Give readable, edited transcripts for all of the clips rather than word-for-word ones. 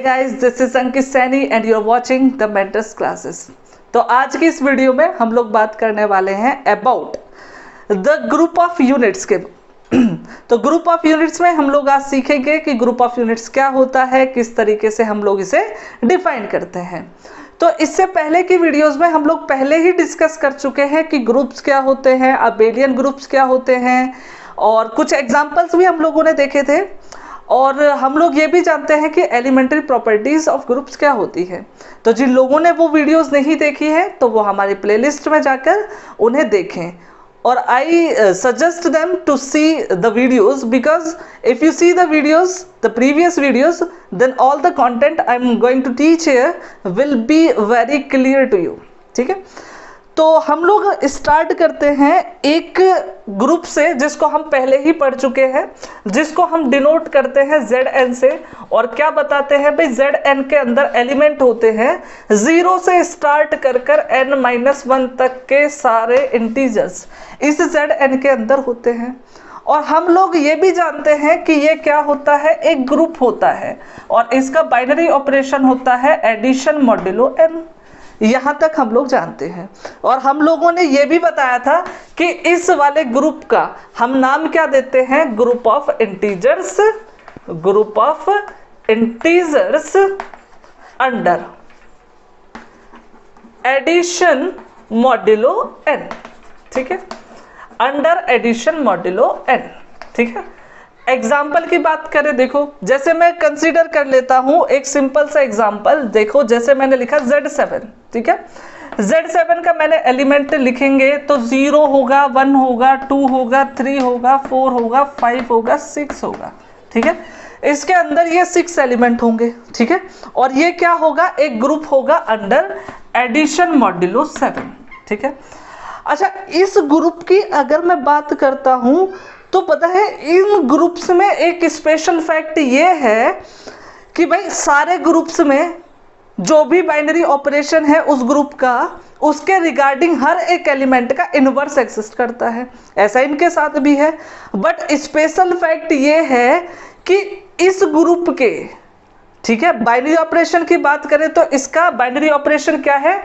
guys, this is Ankit Saini and you're watching the Mentors Classes। तो आज की इस वीडियो में हम लोग बात करने वाले हैं about the group of units के। तो ग्रुप ऑफ यूनिट्स में हम लोग आज सीखेंगे कि ग्रुप ऑफ यूनिट्स क्या होता है, किस तरीके से हम लोग इसे डिफाइन करते हैं। तो इससे पहले की वीडियोस में हम लोग पहले ही डिस्कस कर चुके हैं कि ग्रुप्स क्या होते हैं, अबेलियन ग्रुप्स क्या होते हैं, और कुछ एग्जांपल्स भी हम लोगों ने देखे थे। और हम लोग ये भी जानते हैं कि एलिमेंट्री प्रॉपर्टीज ऑफ ग्रुप्स क्या होती है। तो जिन लोगों ने वो वीडियोस नहीं देखी है तो वो हमारी प्लेलिस्ट में जाकर उन्हें देखें। और I suggest them to see the videos because if you see the videos, the previous videos, then all the content I am going to teach here will be very clear to you. ठीक है, तो हम लोग start करते हैं एक group से जिसको हम पहले ही पढ़ चुके हैं, जिसको हम डिनोट करते हैं ZN से। और क्या बताते हैं भाई, ZN के अंदर एलिमेंट होते हैं 0 से स्टार्ट कर कर n-1 तक के सारे इंटीजर्स इस ZN के अंदर होते हैं। और हम लोग ये भी जानते हैं कि ये क्या होता है, एक ग्रुप होता है और इसका बाइनरी ऑपरेशन होता है एडिशन मॉड्यूलो n। यहाँ तक हम लोग जानते हैं। और हम लोगों ने ये भी बताया था कि इस वाले ग्रुप का हम नाम क्या देते हैं, group of integers, group of integers under addition modulo n। ठीक है, अंडर एडिशन मॉड्यूलो n। ठीक है, एग्जाम्पल की बात करें, देखो जैसे मैं कंसीडर कर लेता हूं एक सिंपल सा एग्जाम्पल। देखो जैसे मैंने लिखा Z7। ठीक है, Z7 का मैंने एलिमेंट लिखेंगे तो 0 होगा, 1 होगा, 2 होगा, 3 होगा, 4 होगा, 5 होगा, 6 होगा। ठीक है, इसके अंदर ये 6 एलिमेंट होंगे। ठीक है, और ये क्या होगा, एक ग्रुप होगा अंडर एडिशन मॉड्यूलो 7। ठीक है, अच्छा इस ग्रुप की अगर मैं बात करता हूं तो पता है इन ग्रुप्स में एक स्पेशल फैक्ट ये है कि भाई सारे ग्रुप्स में जो भी बाइनरी ऑपरेशन है उस ग्रुप का, उसके रिगार्डिंग हर एक एलिमेंट का इनवर्स एग्जिस्ट करता है। ऐसा इनके साथ भी है, बट स्पेशल फैक्ट ये है कि इस ग्रुप के, ठीक है, बाइनरी ऑपरेशन की बात करें तो इसका बाइनरी ऑपरेशन क्या है,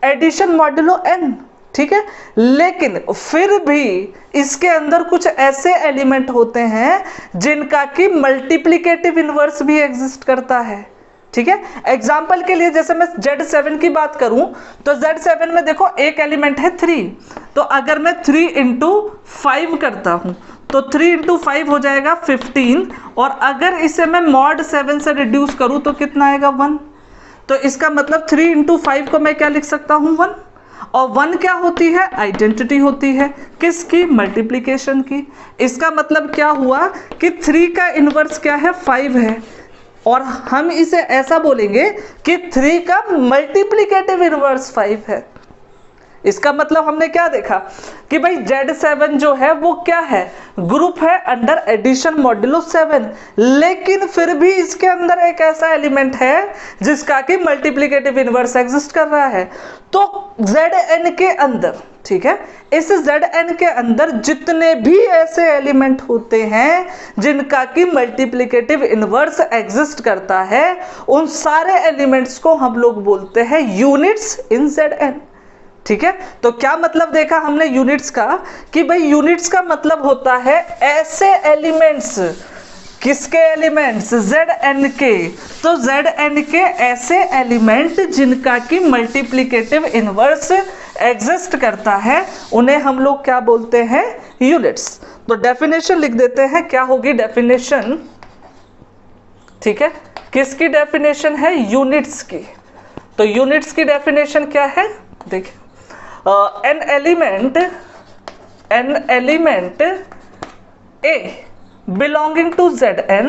एडिशन मॉड्यूलो n। ठीक है, लेकिन फिर भी इसके अंदर कुछ ऐसे एलिमेंट होते हैं जिनका कि मल्टीप्लिकेटिव इनवर्स भी एग्जिस्ट करता है। ठीक है, एग्जाम्पल के लिए जैसे मैं Z7 की बात करूं तो Z7 में देखो एक एलिमेंट है 3। तो अगर मैं 3 इंटू 5 करता हूं तो 3 इंटू 5 हो जाएगा 15। और अगर इसे मैं मॉड 7 से रिड्यूस करूं तो कितना आएगा, 1। तो इसका मतलब 3 इंटू 5 को मैं क्या लिख सकता हूं, 1। और 1 क्या होती है, आइडेंटिटी होती है किसकी, मल्टीप्लिकेशन की। इसका मतलब क्या हुआ कि 3 का इनवर्स क्या है, 5 है। और हम इसे ऐसा बोलेंगे कि 3 का मल्टीप्लिकेटिव इनवर्स 5 है। इसका मतलब हमने क्या देखा कि भाई Z7 जो है वो क्या है, ग्रुप है अंडर एडिशन मॉड्यूलो 7। लेकिन फिर भी इसके अंदर एक ऐसा एलिमेंट है जिसका कि मल्टीप्लिकेटिव इनवर्स एग्जिस्ट कर रहा है। तो ZN के अंदर, ठीक है, इस ZN के अंदर जितने भी ऐसे एलिमेंट होते हैं जिनका कि मल्टीप्लिकेटिव इनवर्स एग्जिस्ट करता है, उन सारे एलिमेंट्स को हम लोग बोलते हैं यूनिट्स इन ZN। ठीक है, तो क्या मतलब देखा हमने यूनिट्स का कि भाई यूनिट्स का मतलब होता है ऐसे एलिमेंट्स, किसके एलिमेंट्स, ZN के। तो ZN के ऐसे एलिमेंट जिनका कि मल्टीप्लिकेटिव इनवर्स एग्जिस्ट करता है, उन्हें हम लोग क्या बोलते हैं, यूनिट्स। तो डेफिनेशन लिख देते हैं, क्या होगी डेफिनेशन। ठीक है, किसकी डेफिनेशन है, यूनिट्स की। तो यूनिट्स की डेफिनेशन क्या है, देखिए, an element A belonging to ZN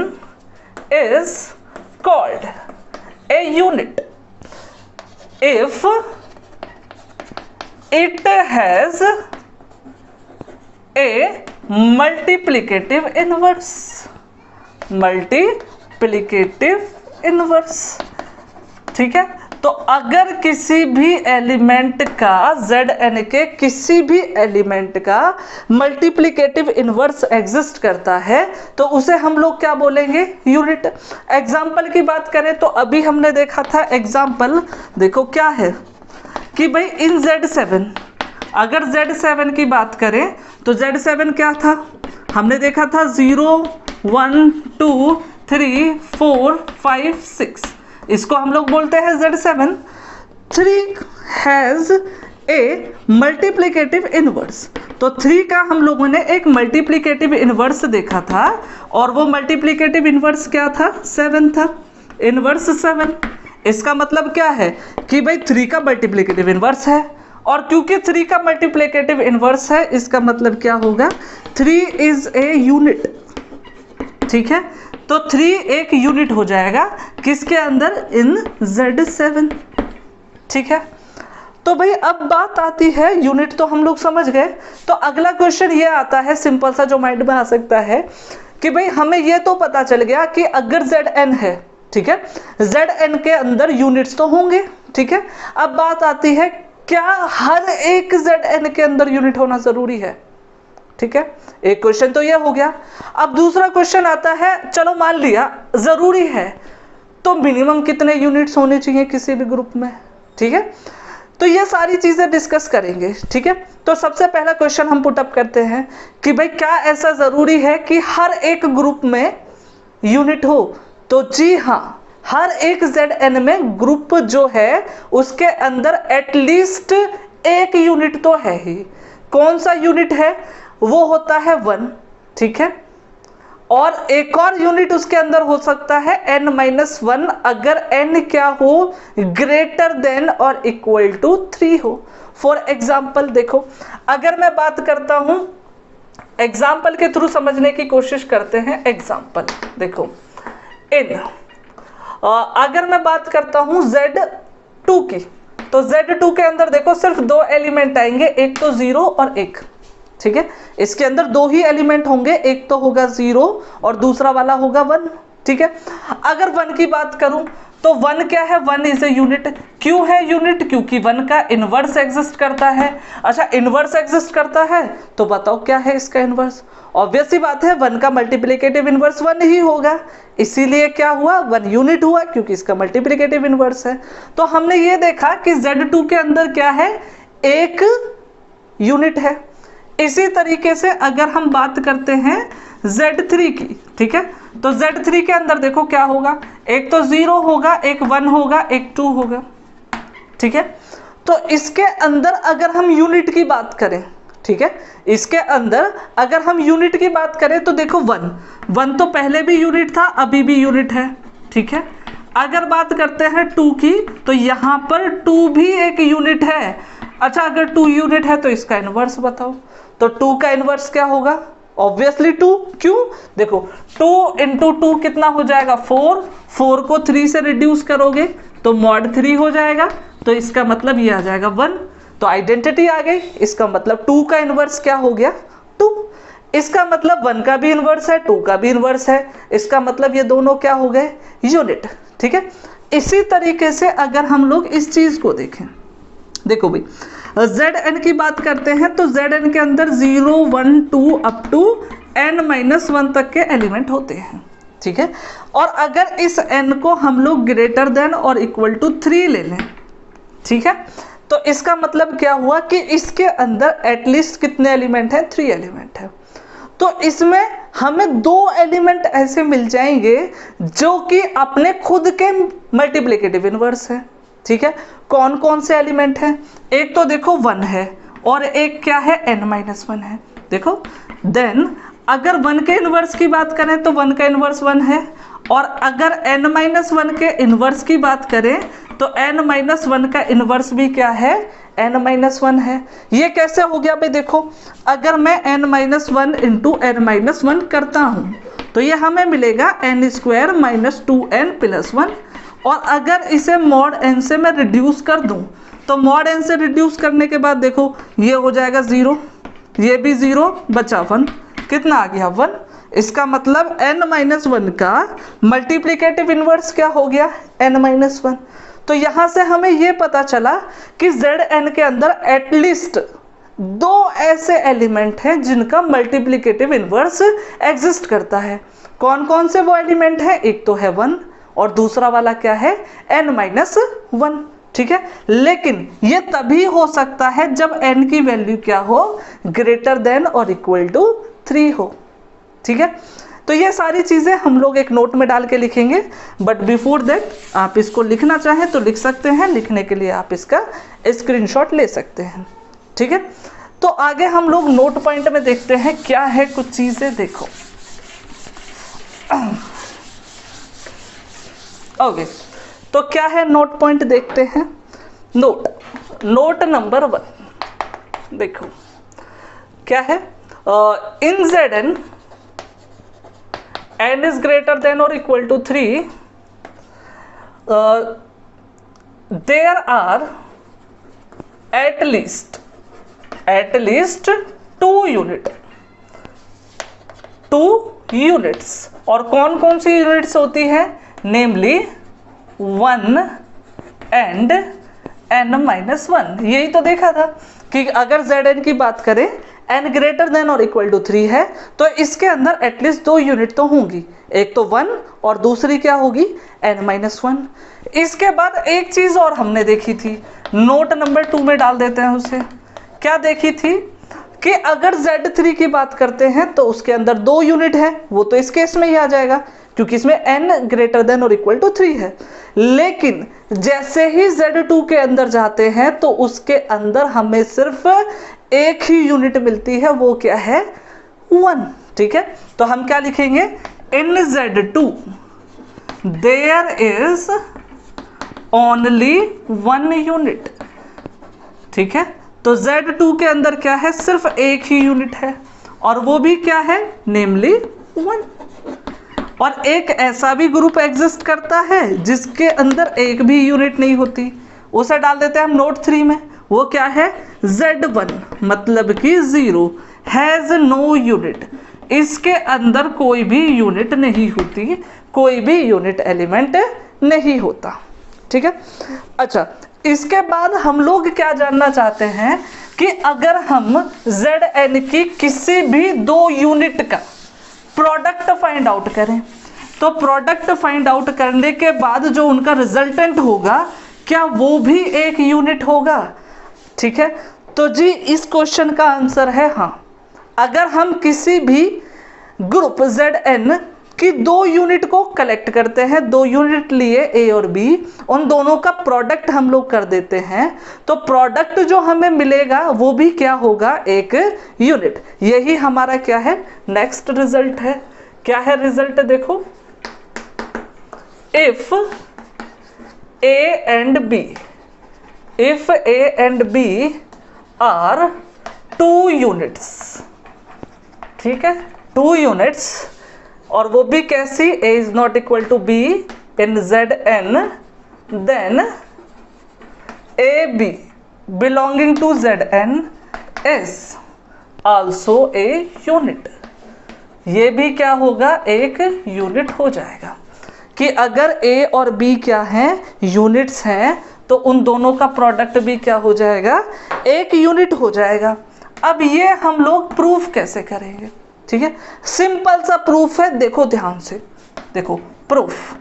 is called a unit if it has a multiplicative inverse। multiplicative inverse, ठीक है। तो अगर किसी भी एलिमेंट का Zn के किसी भी एलिमेंट का मल्टीप्लिकेटिव इनवर्स एग्जिस्ट करता है तो उसे हम लोग क्या बोलेंगे, यूनिट। एग्जाम्पल की बात करें तो अभी हमने देखा था एग्जाम्पल, देखो क्या है कि भाई इन Z7, अगर Z7 की बात करें तो Z7 क्या था, हमने देखा था 0 1 2 3 4 5 6, इसको हम लोग बोलते हैं Z7। 3 has a multiplicative inverse, तो 3 का हम लोगों ने एक मल्टीप्लिकेटिव इनवर्स देखा था और वो मल्टीप्लिकेटिव इनवर्स क्या था, 7 था, इनवर्स 7। इसका मतलब क्या है कि भाई 3 का मल्टीप्लिकेटिव इनवर्स है, और क्योंकि 3 का मल्टीप्लिकेटिव इनवर्स है इसका मतलब क्या होगा, 3 इज ए यूनिट। ठीक है, तो 3 एक यूनिट हो जाएगा किसके अंदर, इन Z7। ठीक है, तो भाई अब बात आती है, यूनिट तो हम लोग समझ गए, तो अगला क्वेश्चन ये आता है सिंपल सा जो माइंड में आ सकता है कि भाई हमें ये तो पता चल गया कि अगर Zn है, ठीक है, Zn के अंदर यूनिट्स तो होंगे। ठीक है, अब बात आती है क्या हर एक Zn के अंदर यूनिट होना जरूरी है। ठीक है, एक क्वेश्चन तो ये हो गया। अब दूसरा क्वेश्चन आता है, चलो मान लिया जरूरी है तो मिनिमम कितने यूनिट्स होने चाहिए किसी भी ग्रुप में। ठीक है, तो ये सारी चीजें डिस्कस करेंगे। ठीक है, तो सबसे पहला क्वेश्चन हम पुटअप करते हैं कि भाई क्या ऐसा जरूरी है कि हर एक ग्रुप में यूनिट हो, तो जी हाँ, हर एक Zn में ग्रुप जो है उसके अंदर एटलीस्ट एक यूनिट तो है ही। कौन सा यूनिट है, वो होता है 1। ठीक है, और एक और यूनिट उसके अंदर हो सकता है n-1 अगर n क्या हो, ग्रेटर देन और इक्वल टू 3 हो। फॉर एग्जाम्पल देखो, अगर मैं बात करता हूं, एग्जाम्पल के थ्रू समझने की कोशिश करते हैं। एग्जाम्पल देखो, इन अगर मैं बात करता हूं Z2 की, तो Z2 के अंदर देखो सिर्फ 2 एलिमेंट आएंगे, एक तो 0 और 1। ठीक है, इसके अंदर 2 ही एलिमेंट होंगे, एक तो होगा 0 और दूसरा वाला होगा 1। ठीक है, अगर 1 की बात करूं तो 1 क्या है, 1 इज ए यूनिट। क्यों है यूनिट, क्योंकि 1 का इनवर्स एग्जिस्ट करता है। अच्छा, इनवर्स एग्जिस्ट करता है तो बताओ क्या है इसका इनवर्स, ऑब्वियस सी बात है 1 का मल्टीप्लिकेटिव इनवर्स 1 ही होगा, इसीलिए क्या हुआ, 1 यूनिट हुआ क्योंकि इसका मल्टीप्लिकेटिव इनवर्स है। तो हमने ये देखा कि Z2 के अंदर क्या है, एक यूनिट है। इसी तरीके से अगर हम बात करते हैं Z3 की, ठीक है, तो Z3 के अंदर देखो क्या होगा, एक तो 0 होगा, एक 1 होगा, एक 2 होगा। ठीक है, तो इसके अंदर अगर हम यूनिट की बात करें, ठीक है, इसके अंदर अगर हम यूनिट की बात करें तो देखो 1 तो पहले भी यूनिट था, अभी भी यूनिट है। ठीक है, अगर बात करते हैं 2 की, तो यहाँ पर 2 भी एक यूनिट है। अच्छा, अगर 2 यूनिट है तो इसका इनवर्स बताओ, तो 2 का इनवर्स क्या होगा, ऑब्वियसली 2। क्यों, देखो 2 इंटू 2 कितना हो जाएगा, 4 को 3 से रिड्यूस करोगे तो mod 3 हो जाएगा, तो इसका मतलब ये आ जाएगा 1। तो आइडेंटिटी आ गई, इसका मतलब 2 का इनवर्स क्या हो गया, 2। इसका मतलब 1 का भी इनवर्स है, 2 का भी इनवर्स है, इसका मतलब ये दोनों क्या हो गए, यूनिट। ठीक है, इसी तरीके से अगर हम लोग इस चीज को देखें, देखो भाई Zn की बात करते हैं तो Zn के अंदर 0 1 2 अप टू n-1 तक के एलिमेंट होते हैं। ठीक है, और अगर इस n को हम लोग ग्रेटर देन और इक्वल टू 3 ले लें, ठीक है, तो इसका मतलब क्या हुआ कि इसके अंदर एटलीस्ट कितने एलिमेंट हैं, 3 एलिमेंट है। तो इसमें हमें 2 एलिमेंट ऐसे मिल जाएंगे जो कि अपने खुद के मल्टीप्लिकेटिव इनवर्स है। ठीक है, कौन कौन से एलिमेंट हैं, एक तो देखो 1 है और एक क्या है, n-1 है। देखो देन अगर 1 के इनवर्स की बात करें तो 1 का इनवर्स 1 है, और अगर n-1 के इनवर्स की बात करें तो n-1 का इनवर्स भी क्या है, n-1 है। ये कैसे हो गया भाई, देखो अगर मैं n-1 इंटू n-1 करता हूँ तो ये हमें मिलेगा n² - 2n + 1, और अगर इसे mod n से मैं रिड्यूस कर दूं तो mod n से रिड्यूस करने के बाद देखो ये हो जाएगा 0, ये भी 0, बचा 1, कितना आ गया, 1। इसका मतलब n-1 का मल्टीप्लिकेटिव इनवर्स क्या हो गया, n-1। तो यहां से हमें यह पता चला कि Zn के अंदर एटलीस्ट 2 ऐसे एलिमेंट हैं जिनका मल्टीप्लिकेटिव इनवर्स एग्जिस्ट करता है। कौन कौन से वो एलिमेंट है? एक तो है 1 और दूसरा वाला क्या है? n-1। ठीक है, लेकिन ये तभी हो सकता है जब n की वैल्यू क्या हो? ग्रेटर देन और इक्वल टू 3 हो। ठीक है, तो ये सारी चीजें हम लोग एक नोट में डाल के लिखेंगे, बट बिफोर दैट आप इसको लिखना चाहें तो लिख सकते हैं। लिखने के लिए आप इसका स्क्रीनशॉट ले सकते हैं। ठीक है, तो आगे हम लोग नोट पॉइंट में देखते हैं क्या है कुछ चीजें। देखो ओके, तो क्या है नोट पॉइंट देखते हैं। नोट नंबर 1 देखो क्या है। इन Zn n is greater than or equal to 3, there are at least 2 units। और कौन कौन सी यूनिट्स होती है? नेमली 1 and n-1। यही तो देखा था कि अगर Zn की बात करें n ग्रेटर देन और इक्वल टू 3 है तो इसके अंदर एटलीस्ट 2 यूनिट तो होंगी, एक तो 1 और दूसरी क्या होगी? n-1। इसके बाद एक चीज और हमने देखी थी, नोट नंबर 2 में डाल देते हैं उसे। क्या देखी थी? कि अगर Z3 की बात करते हैं तो उसके अंदर 2 यूनिट है, वो तो इस केस में ही आ जाएगा क्योंकि इसमें n ग्रेटर देन और इक्वल टू 3 है। लेकिन जैसे ही Z2 के अंदर जाते हैं तो उसके अंदर हमें सिर्फ एक ही यूनिट मिलती है, वो क्या है? 1। ठीक है, तो हम क्या लिखेंगे? In Z2 there is only 1 unit. ठीक है, तो Z2 के अंदर क्या है? सिर्फ एक ही यूनिट है और वो भी क्या है? नेमली 1। और एक ऐसा भी ग्रुप एग्जिस्ट करता है जिसके अंदर एक भी यूनिट नहीं होती, उसे डाल देते हैं हम नोट 3 में। वो क्या है? Z1 मतलब कि 0 हैज नो यूनिट। इसके अंदर कोई भी यूनिट नहीं होती, कोई भी यूनिट एलिमेंट नहीं होता। ठीक है, अच्छा इसके बाद हम लोग क्या जानना चाहते हैं कि अगर हम Zn की किसी भी 2 यूनिट का प्रोडक्ट फाइंड आउट करें तो प्रोडक्ट फाइंड आउट करने के बाद जो उनका रिजल्टेंट होगा क्या वो भी एक यूनिट होगा? ठीक है, तो जी इस क्वेश्चन का आंसर है हाँ। अगर हम किसी भी ग्रुप Zn की 2 यूनिट को कलेक्ट करते हैं, 2 यूनिट लिए A और B, उन दोनों का प्रोडक्ट हम लोग कर देते हैं तो प्रोडक्ट जो हमें मिलेगा वो भी क्या होगा? एक यूनिट। यही हमारा क्या है? नेक्स्ट रिजल्ट है। क्या है रिजल्ट? देखो, if A and B are 2 units. ठीक है, 2 यूनिट्स और वो भी कैसी? A is not equal to B in Zn, then AB belonging to Zn is also a unit। ये भी क्या होगा? एक यूनिट हो जाएगा कि अगर A और B क्या हैं? यूनिट्स हैं, तो उन दोनों का प्रोडक्ट भी क्या हो जाएगा? एक यूनिट हो जाएगा। अब ये हम लोग प्रूफ कैसे करेंगे? ठीक है, सिंपल सा प्रूफ है, देखो ध्यान से। देखो प्रूफ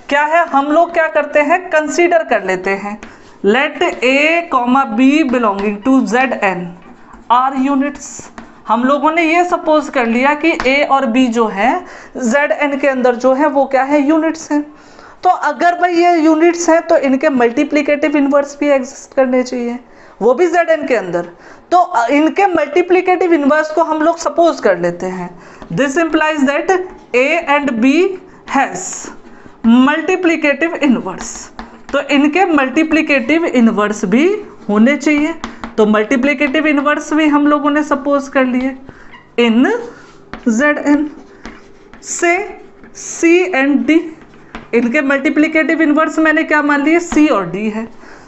क्या है? हम लोग क्या करते हैं? कंसीडर कर लेते हैं let A, B belonging to Zn are units. हम लोगों ने ये सपोज कर लिया कि A और B जो है Zn के अंदर जो है वो क्या है? यूनिट्स हैं। तो अगर भाई ये यूनिट्स हैं तो इनके मल्टीप्लिकेटिव इनवर्स भी एग्जिस्ट करने चाहिए, वो भी Zn के अंदर। तो इनके मल्टीप्लिकेटिव इनवर्स को हम लोग सपोज कर लेते हैं। This implies that A and B has multiplicative inverse, तो इनके मल्टीप्लिकेटिव इनवर्स भी होने चाहिए। तो मल्टीप्लिकेटिव इनवर्स भी हम लोगों ने सपोज कर लिए इन Zn से C एंड D। इनके मल्टीप्लिकेटिव इनवर्स मैंने क्या मान लिए? C और D है।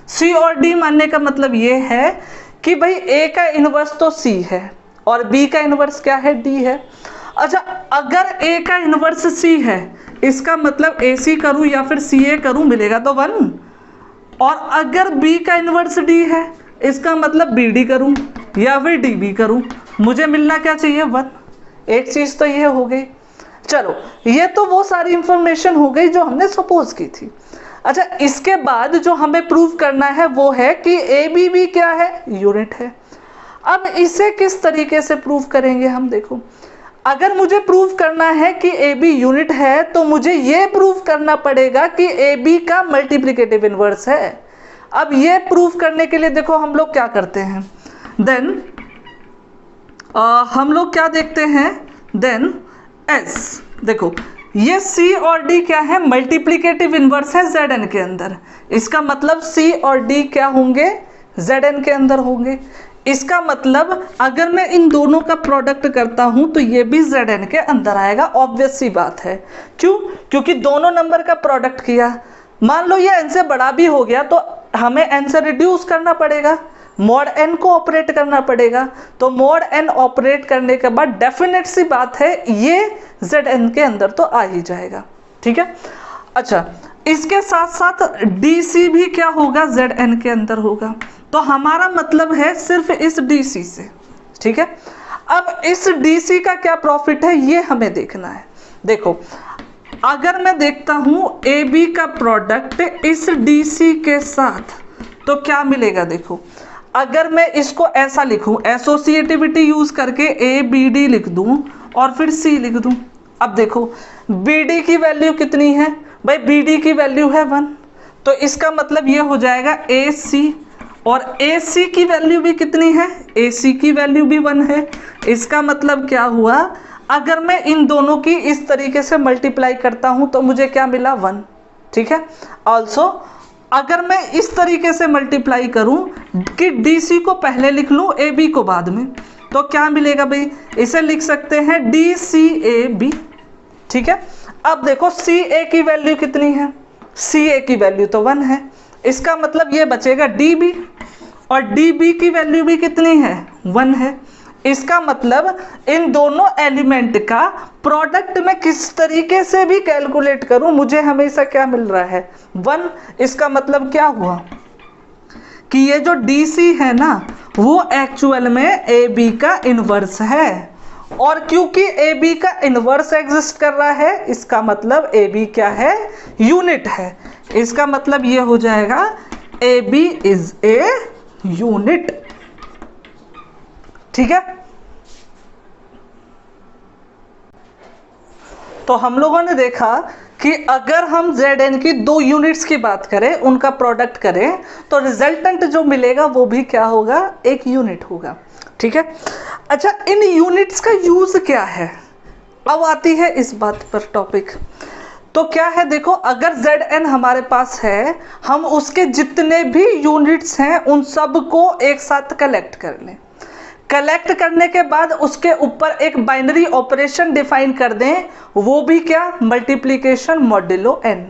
C और D मानने का मतलब ये है कि भाई A का इनवर्स तो C है और B का इनवर्स क्या है? D है। अच्छा, अगर A का इनवर्स C है, इसका मतलब AC करूं या फिर CA करूं, मिलेगा तो 1। और अगर b का इन्वर्स d है, इसका मतलब bd करूं या फिर db करूं, मुझे मिलना क्या चाहिए 1। एक चीज तो ये हो गई। चलो, ये तो वो सारी इंफॉर्मेशन हो गई जो हमने सपोज की थी। अच्छा, इसके बाद जो हमें प्रूव करना है वो है कि AB भी क्या है, यूनिट है। अब इसे किस तरीके से प्रूव करेंगे हम, देखो अगर मुझे प्रूव करना है कि AB यूनिट है तो मुझे ये प्रूव करना पड़ेगा कि AB का मल्टीप्लिकेटिव इनवर्स है। अब ये प्रूव करने के लिए देखो हम लोग क्या करते हैं, देन हम लोग क्या देखते हैं, देन S, देखो ये C और D क्या है, मल्टीप्लिकेटिव इनवर्स है Zn के अंदर। इसका मतलब C और D क्या होंगे, Zn के अंदर होंगे। इसका मतलब अगर मैं इन दोनों का प्रोडक्ट करता हूं तो ये भी Zn के अंदर आएगा, ऑब्वियस सी बात है। क्यों, क्योंकि दोनों नंबर का प्रोडक्ट किया। मान लो ये n से बड़ा भी हो गया तो हमें n से रिड्यूस करना पड़ेगा, मॉड n को ऑपरेट करना पड़ेगा। तो मॉड n ऑपरेट करने के बाद डेफिनेट सी बात है ये Zn के अंदर तो आ ही जाएगा, ठीक है। अच्छा, इसके साथ साथ DC भी क्या होगा, Zn के अंदर होगा। तो हमारा मतलब है सिर्फ इस DC से, ठीक है। अब इस DC का क्या प्रॉफिट है ये हमें देखना है। देखो अगर मैं देखता हूं AB का प्रोडक्ट इस DC के साथ तो क्या मिलेगा, देखो अगर मैं इसको ऐसा लिखूं, एसोसिएटिविटी यूज करके ABD लिख दूं और फिर C लिख दूं। अब देखो BD की वैल्यू कितनी है भाई, BD की वैल्यू है 1, तो इसका मतलब ये हो जाएगा AC, और AC की वैल्यू भी कितनी है, AC की वैल्यू भी 1 है। इसका मतलब क्या हुआ, अगर मैं इन दोनों की इस तरीके से मल्टीप्लाई करता हूं तो मुझे क्या मिला 1, ठीक है। ऑल्सो अगर मैं इस तरीके से मल्टीप्लाई करूं कि DC को पहले लिख लूं AB को बाद में, तो क्या मिलेगा भाई, इसे लिख सकते हैं DCAB, ठीक है। अब देखो CA की वैल्यू कितनी है, CA की वैल्यू तो 1 है। इसका मतलब ये बचेगा DB, और DB की वैल्यू भी कितनी है, 1 है। इसका मतलब इन दोनों एलिमेंट का प्रोडक्ट में किस तरीके से भी कैलकुलेट करूं मुझे हमेशा क्या मिल रहा है, 1। इसका मतलब क्या हुआ कि ये जो DC है ना वो एक्चुअल में AB का इनवर्स है, और क्योंकि AB का इनवर्स एग्जिस्ट कर रहा है इसका मतलब AB क्या है, यूनिट है। इसका मतलब ये हो जाएगा AB इज ए यूनिट, ठीक है। तो हम लोगों ने देखा कि अगर हम Zn की दो यूनिट्स की बात करें, उनका प्रोडक्ट करें, तो रिजल्टेंट जो मिलेगा वो भी क्या होगा, एक यूनिट होगा, ठीक है। अच्छा, इन यूनिट्स का यूज क्या है, अब आती है इस बात पर टॉपिक। तो क्या है, देखो अगर Zn हमारे पास है, हम उसके जितने भी यूनिट्स हैं उन सब को एक साथ कलेक्ट कर लें। कलेक्ट करने के बाद उसके ऊपर एक बाइनरी ऑपरेशन डिफाइन कर दें, वो भी क्या, मल्टीप्लिकेशन मॉड्यूलो n।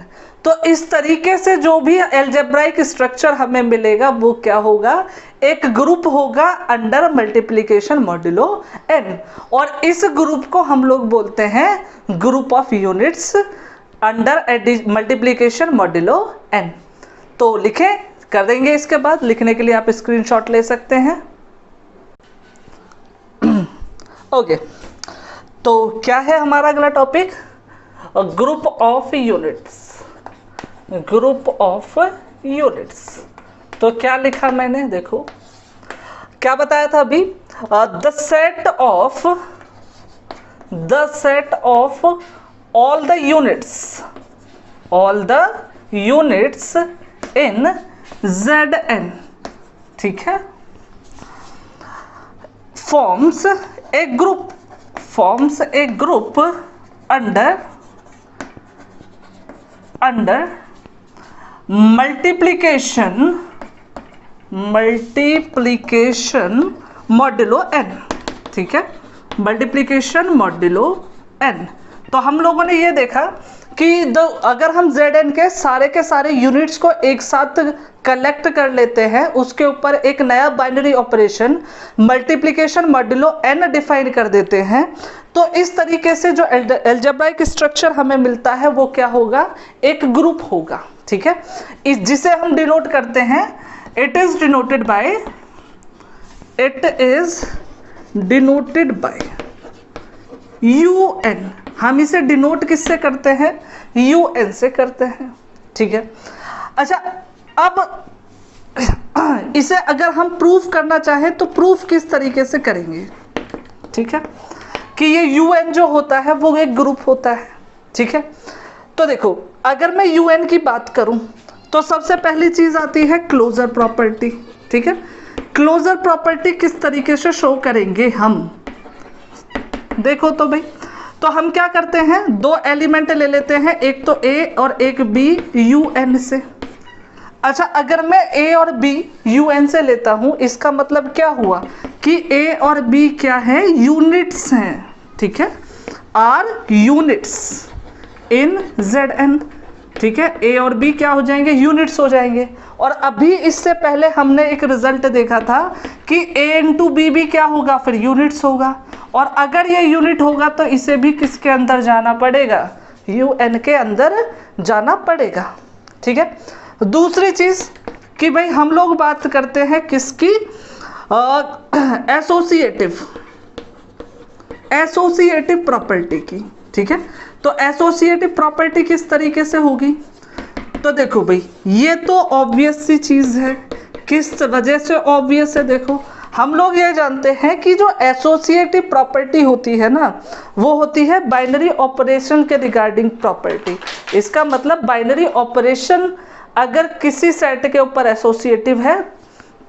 तो इस तरीके से जो भी एल्जेब्राइक स्ट्रक्चर हमें मिलेगा वो क्या होगा, एक ग्रुप होगा अंडर मल्टीप्लिकेशन मॉड्यूलो n, और इस ग्रुप को हम लोग बोलते हैं group of units under multiplication modulo n। तो लिखें, कर देंगे। इसके बाद लिखने के लिए आप स्क्रीनशॉट ले सकते हैं। ओके, तो क्या है हमारा अगला topic, group of units. Group of units, तो क्या लिखा मैंने, देखो क्या बताया था अभी, the set of all the units in Zn, ठीक है, forms a group under multiplication modulo n, ठीक है, मल्टीप्लिकेशन मॉड्यूलो n। तो हम लोगों ने ये देखा कि अगर हम Zn के सारे यूनिट्स को एक साथ कलेक्ट कर लेते हैं, उसके ऊपर एक नया binary operation multiplication modulo n define कर देते हैं, तो इस तरीके से जो एल्जेब्राइक स्ट्रक्चर हमें मिलता है वो क्या होगा, एक ग्रुप होगा, ठीक है, इस जिसे हम डिनोट करते हैं, it is denoted by UN। हम इसे डिनोट किससे करते हैं? UN से करते हैं, ठीक है। अच्छा, अब इसे अगर हम प्रूफ करना चाहें तो प्रूफ किस तरीके से करेंगे? ठीक है, कि ये UN जो होता है वो एक ग्रुप होता है, ठीक है। तो देखो, अगर मैं UN की बात करूं तो सबसे पहली चीज आती है क्लोजर प्रॉपर्टी, ठीक है। क्लोजर प्रॉपर्टी किस तरीके से शो करेंगे हम? देखो तो भाई, तो हम क्या करते हैं, दो एलिमेंट ले लेते हैं, एक तो A और एक B UN से। अच्छा, अगर मैं A और B UN से लेता हूं, इसका मतलब क्या हुआ कि A और B क्या है? यूनिट्स हैं, ठीक है, आर यूनिट्स इन ZN, ठीक है। A और B क्या हो जाएंगे? यूनिट्स हो जाएंगे। और अभी इससे पहले हमने एक रिजल्ट देखा था कि A इंटू B भी क्या होगा? फिर यूनिट्स होगा। और अगर ये यूनिट होगा तो इसे भी किसके अंदर जाना पड़ेगा? UN के अंदर जाना पड़ेगा, ठीक है। दूसरी चीज कि भाई हम लोग बात करते हैं किसकी? एसोसिएटिव प्रॉपर्टी की, ठीक है। तो एसोसिएटिव प्रॉपर्टी किस तरीके से होगी? तो देखो भाई, ये तो ऑब्वियस सी चीज है। किस वजह से ऑब्वियस है? देखो, हम लोग ये जानते हैं कि जो एसोसिएटिव प्रॉपर्टी होती है ना, वो होती है बाइनरी ऑपरेशन के रिगार्डिंग प्रॉपर्टी। इसका मतलब बाइनरी ऑपरेशन अगर किसी सेट के ऊपर एसोसिएटिव है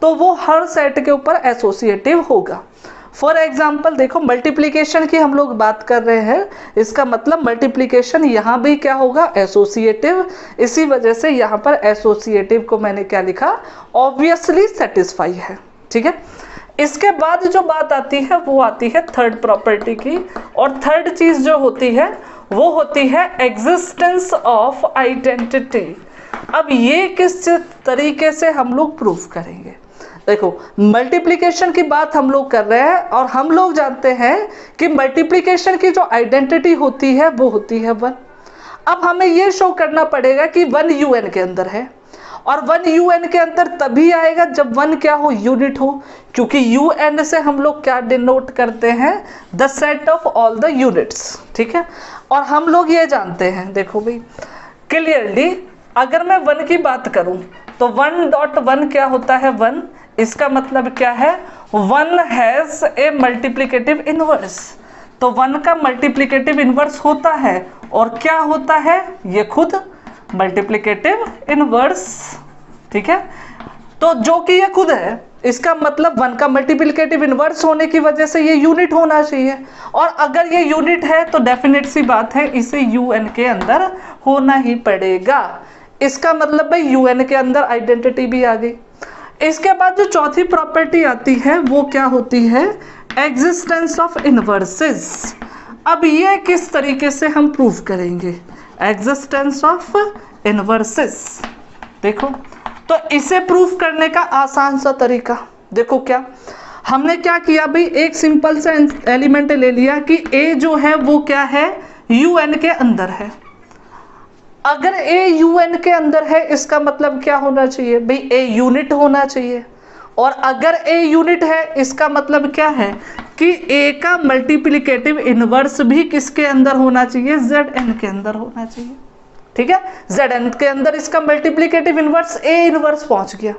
तो वो हर सेट के ऊपर एसोसिएटिव होगा। फॉर एग्जाम्पल देखो, मल्टीप्लिकेशन की हम लोग बात कर रहे हैं, इसका मतलब मल्टीप्लिकेशन यहाँ भी क्या होगा? एसोसिएटिव। इसी वजह से यहाँ पर एसोसिएटिव को मैंने क्या लिखा? ऑब्वियसली सेटिस्फाई है, ठीक है। इसके बाद जो बात आती है वो आती है थर्ड प्रॉपर्टी की, और थर्ड चीज जो होती है वो होती है एग्जिस्टेंस ऑफ आइडेंटिटी। अब ये किस तरीके से हम लोग प्रूफ करेंगे? देखो, मल्टीप्लिकेशन की बात हम लोग कर रहे हैं और हम लोग जानते हैं कि मल्टीप्लिकेशन की जो आइडेंटिटी होती है वो होती है 1। अब हमें ये शो करना पड़ेगा कि 1 UN के अंदर है, और 1 UN के अंदर तभी आएगा जब 1 क्या हो? यूनिट हो, क्योंकि UN से हम लोग क्या डिनोट करते हैं? The set of all the units, ठीक है। और हम लोग ये जानते हैं, देखो भाई क्लियरली, अगर मैं 1 की बात करूं तो 1.1 क्या होता है? 1। इसका मतलब क्या है? 1 हैज ए मल्टीप्लिकेटिव इनवर्स। तो 1 का मल्टीप्लिकेटिव इनवर्स होता है, और क्या होता है? ये खुद मल्टीप्लिकेटिव इनवर्स, ठीक है। तो जो कि ये खुद है, इसका मतलब 1 का मल्टीप्लिकेटिव इनवर्स होने की वजह से ये यूनिट होना चाहिए, और अगर ये यूनिट है तो डेफिनेट सी बात है इसे UN के अंदर होना ही पड़ेगा। इसका मतलब भाई UN के अंदर आइडेंटिटी भी आ गई। इसके बाद जो चौथी प्रॉपर्टी आती है वो क्या होती है? Existence of inverses. अब ये किस तरीके से हम प्रूव करेंगे? Existence of inverses. देखो, तो इसे प्रूफ करने का आसान सा तरीका देखो, क्या हमने क्या किया भाई, एक सिंपल सा एलिमेंट ले लिया कि A जो है वो क्या है? UN के अंदर है। अगर A UN के अंदर है, इसका मतलब क्या होना चाहिए भाई? A यूनिट होना चाहिए। और अगर A यूनिट है, इसका मतलब क्या है कि A का मल्टीप्लिकेटिव इनवर्स भी किसके अंदर होना चाहिए? ZN के अंदर होना चाहिए, ठीक है। ZN के अंदर इसका मल्टीप्लिकेटिव इनवर्स A इनवर्स पहुंच गया,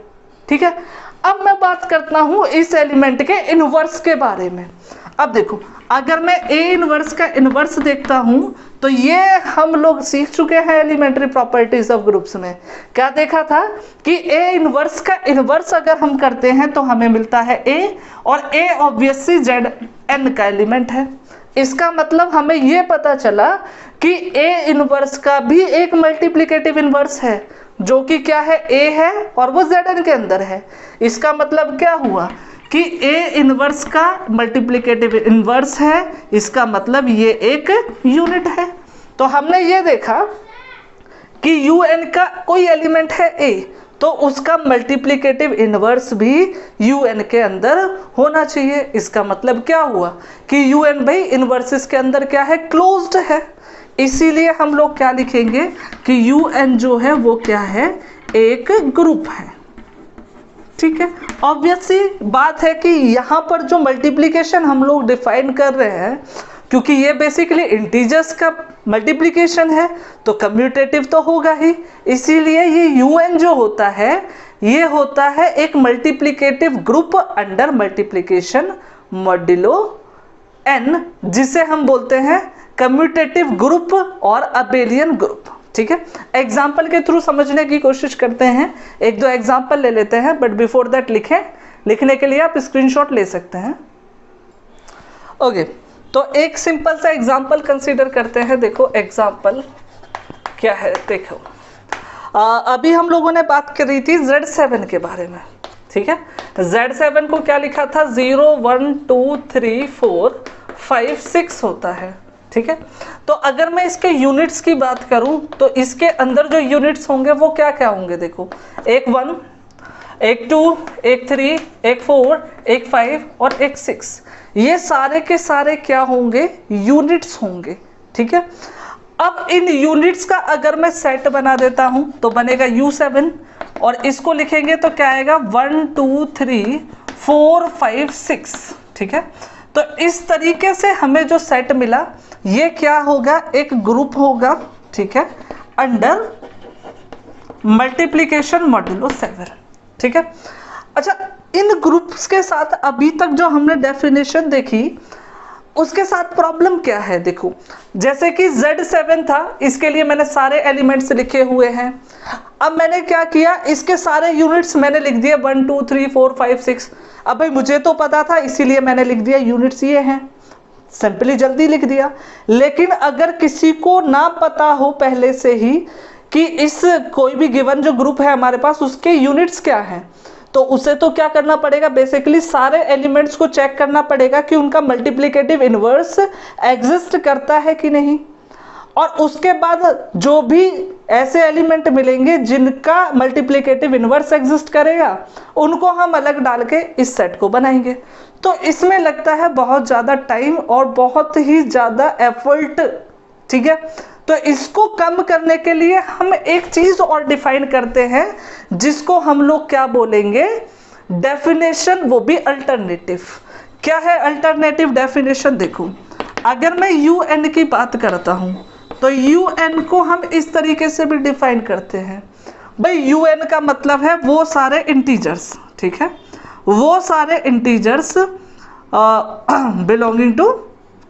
ठीक है। अब मैं बात करता हूं इस एलिमेंट के इनवर्स के बारे में। अब देखो, अगर मैं A इनवर्स का इनवर्स देखता हूं तो ये हम लोग सीख चुके हैं एलिमेंट्री प्रॉपर्टीज ऑफ ग्रुप्स में। क्या देखा था कि A इनवर्स का इनवर्स अगर हम करते हैं तो हमें मिलता है A, और A ऑब्वियसली ZN का एलिमेंट है। इसका मतलब हमें ये पता चला कि A इनवर्स का भी एक मल्टीप्लिकेटिव इनवर्स है, जो कि क्या है? A है, और वो ZN के अंदर है। इसका मतलब क्या हुआ कि A इनवर्स का मल्टीप्लिकेटिव इनवर्स है, इसका मतलब ये एक यूनिट है। तो हमने ये देखा कि UN का कोई एलिमेंट है A, तो उसका मल्टीप्लिकेटिव इनवर्स भी UN के अंदर होना चाहिए। इसका मतलब क्या हुआ कि UN भाई इनवर्सेस के अंदर क्या है? क्लोज्ड है। इसीलिए हम लोग क्या लिखेंगे कि UN जो है वो क्या है, एक ग्रुप है। ठीक है, ऑब्वियस सी बात है कि यहाँ पर जो मल्टीप्लिकेशन हम लोग डिफाइन कर रहे हैं, क्योंकि ये बेसिकली इंटीजर्स का मल्टीप्लिकेशन है तो कम्यूटेटिव तो होगा ही, इसीलिए ये UN जो होता है ये होता है एक multiplicative group under multiplication modulo n, जिसे हम बोलते हैं कम्यूटेटिव ग्रुप और अबेलियन ग्रुप। ठीक है, एग्जाम्पल के थ्रू समझने की कोशिश करते हैं, एक दो एग्जाम्पल ले लेते हैं, बट बिफोर दैट लिखने के लिए आप स्क्रीनशॉट ले सकते हैं। ओके, तो एक सिंपल सा एग्जाम्पल कंसीडर करते हैं। देखो एग्जाम्पल क्या है, देखो अभी हम लोगों ने बात करी थी Z7 के बारे में। ठीक है, Z7 को क्या लिखा था, 0 1 2 3 4 5 6 होता है। ठीक है, तो अगर मैं इसके यूनिट्स की बात करूं तो इसके अंदर जो यूनिट्स होंगे वो क्या क्या होंगे, देखो एक 1, एक 2, एक 3, एक 4, एक 5 और एक 6, ये सारे के सारे क्या होंगे, यूनिट्स होंगे। ठीक है, अब इन यूनिट्स का अगर मैं सेट बना देता हूं तो बनेगा U7, और इसको लिखेंगे तो क्या आएगा 1 2 3 4 5 6। ठीक है, तो इस तरीके से हमें जो सेट मिला ये क्या होगा, एक ग्रुप होगा। ठीक है, अंडर मल्टीप्लिकेशन मॉड्यूलो 7। ठीक है, अच्छा इन ग्रुप्स के साथ अभी तक जो हमने डेफिनेशन देखी उसके साथ प्रॉब्लम क्या है, देखो जैसे कि Z7 था, इसके लिए मैंने सारे एलिमेंट्स लिखे हुए हैं। अब मैंने क्या किया, इसके सारे यूनिट्स मैंने लिख दिए 1 2 3 4 5 6। अब भाई मुझे तो पता था इसीलिए मैंने लिख दिया यूनिट्स ये हैं, सिंपली जल्दी लिख दिया। लेकिन अगर किसी को ना पता हो पहले से ही कि इस कोई भी गिवन जो ग्रुप है हमारे पास उसके यूनिट्स क्या हैं, तो उसे तो क्या करना पड़ेगा, बेसिकली सारे एलिमेंट्स को चेक करना पड़ेगा कि उनका मल्टीप्लिकेटिव इनवर्स एग्जिस्ट करता है कि नहीं, और उसके बाद जो भी ऐसे एलिमेंट मिलेंगे जिनका मल्टीप्लिकेटिव इनवर्स एग्जिस्ट करेगा उनको हम अलग डाल के इस सेट को बनाएंगे। तो इसमें लगता है बहुत ज़्यादा टाइम और बहुत ही ज़्यादा एफर्ट। ठीक है, तो इसको कम करने के लिए हम एक चीज़ और डिफाइन करते हैं जिसको हम लोग क्या बोलेंगे, डेफिनेशन, वो भी अल्टरनेटिव। क्या है अल्टरनेटिव डेफिनेशन, देखो अगर मैं UN की बात करता हूं तो UN को हम इस तरीके से भी डिफाइन करते हैं। भाई UN का मतलब है वो सारे इंटीजर्स। ठीक है, वो सारे integers belonging to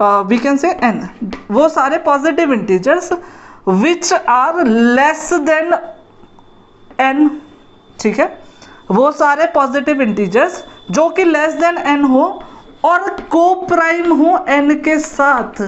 we can say n, वो सारे positive integers which are less than n। ठीक है, वो सारे पॉजिटिव इंटीजर्स जो कि लेस देन n हो और को प्राइम हो n के साथ,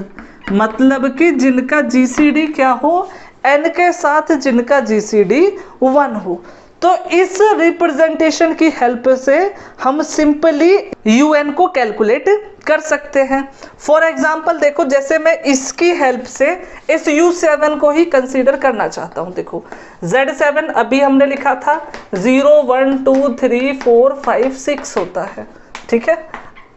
मतलब कि जिनका GCD क्या हो, n के साथ जिनका GCD 1 हो। तो इस रिप्रेजेंटेशन की हेल्प से हम सिंपली UN को कैलकुलेट कर सकते हैं। फॉर एग्जाम्पल देखो, जैसे मैं इसकी हेल्प से इस U7 को ही कंसीडर करना चाहता हूं। देखो Z7 अभी हमने लिखा था 0 1 2 3 4 5 6 होता है। ठीक है,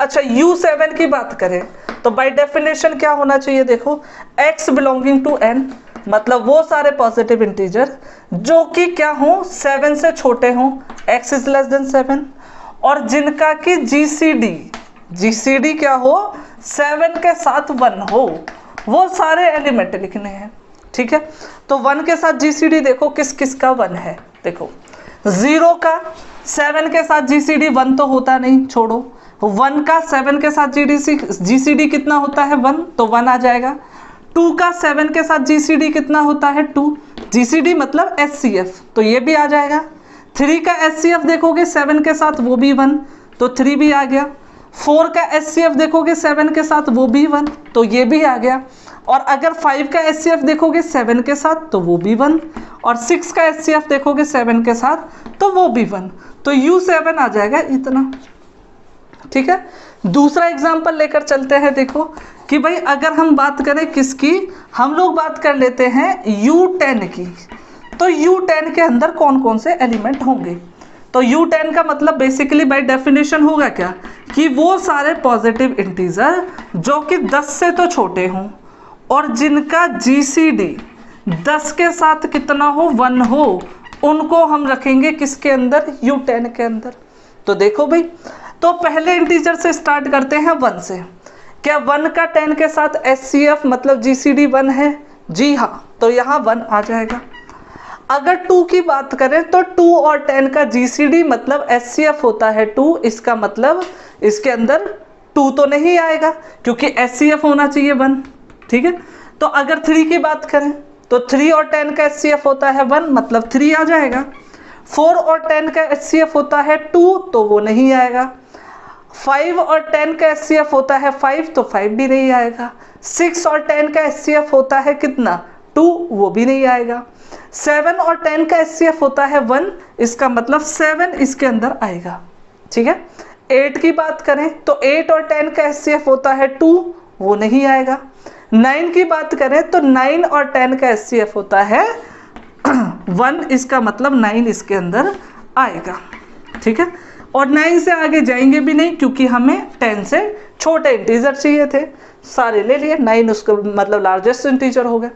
अच्छा U7 की बात करें तो बाय डेफिनेशन क्या होना चाहिए, देखो x बिलोंगिंग टू n, मतलब वो सारे पॉजिटिव इंटीजर जो कि क्या हो 7 से छोटे हों, x इज लेस देन 7, और जिनका कि GCD क्या हो 7 के साथ 1 हो, वो सारे एलिमेंट लिखने हैं। ठीक है, तो 1 के साथ GCD देखो किस किस का 1 है, देखो 0 का 7 के साथ GCD 1 तो होता नहीं, छोड़ो 1 का 7 के साथ GCD कितना होता है 1, तो 1 आ जाएगा। 2 का 7 के साथ GCD कितना होता है 2, GCD मतलब SCF, तो ये भी आ जाएगा। 3 का SCF देखोगे 7 के साथ वो भी 1, तो 3 भी आ गया। 4 का SCF देखोगे 7 के साथ वो भी 1, तो ये भी आ गया। और अगर 5 का SCF देखोगे 7 के साथ तो वो भी 1, और 6 का SCF देखोगे 7 के साथ तो वो भी 1, तो U7 आ जाएगा इतना। ठीक है, दूसरा एग्जाम्पल लेकर चलते हैं। देखो कि भाई अगर हम बात करें किसकी, हम लोग बात कर लेते हैं U10 की, तो U10 के अंदर कौन कौन से एलिमेंट होंगे, तो U10 का मतलब बेसिकली बाय डेफिनेशन होगा क्या कि वो सारे पॉजिटिव इंटीजर जो कि 10 से तो छोटे हों और जिनका GCD 10 के साथ कितना हो, 1 हो, 10 के साथ कितना हो, 1 हो, उनको हम रखेंगे किसके अंदर, U10 के अंदर। तो देखो भाई, तो पहले इंटीजर से स्टार्ट करते हैं 1 से। क्या 1 का 10 के साथ HCF मतलब GCD 1 है? जी हाँ, तो यहाँ 1 आ जाएगा। अगर 2 की बात करें तो 2 और 10 का GCD मतलब HCF होता है 2, इसका मतलब इसके अंदर 2 तो नहीं आएगा क्योंकि HCF होना चाहिए 1, ठीक है। तो अगर 3 की बात करें तो 3 और 10 का HCF होता है 1, मतलब 3 आ जाएगा। 4 और 10 का HCF होता है 2, तो वो नहीं आएगा। 5 और 10 का HCF होता है 5, तो 5 भी नहीं आएगा। 6 और 10 का HCF होता है कितना, 2, वो भी नहीं आएगा। 7 और 10 का HCF होता है 1, इसका मतलब 7 इसके अंदर आएगा, ठीक है। 8 की बात करें तो 8 और 10 का HCF होता है 2, वो नहीं आएगा। 9 की बात करें तो 9 और 10 का HCF होता है 1, इसका मतलब 9 इसके अंदर आएगा, ठीक है। और 9 से आगे जाएंगे भी नहीं क्योंकि हमें 10 से छोटे इंटीजर चाहिए थे, सारे ले लिए, 9 उसका मतलब लार्जेस्ट इंटीजर हो गया।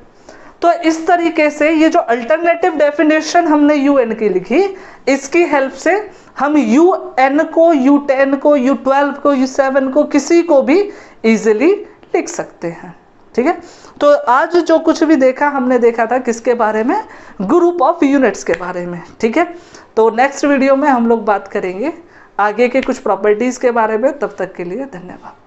तो इस तरीके से ये जो अल्टरनेटिव डेफिनेशन हमने UN की लिखी, इसकी हेल्प से हम UN को, U10 को, U12 को, U7 को, किसी को भी इजीली लिख सकते हैं, ठीक है। तो आज जो कुछ भी देखा, हमने देखा था किसके बारे में, ग्रुप ऑफ यूनिट्स के बारे में, ठीक है। तो नेक्स्ट वीडियो में हम लोग बात करेंगे आगे के कुछ प्रॉपर्टीज के बारे में। तब तक के लिए धन्यवाद।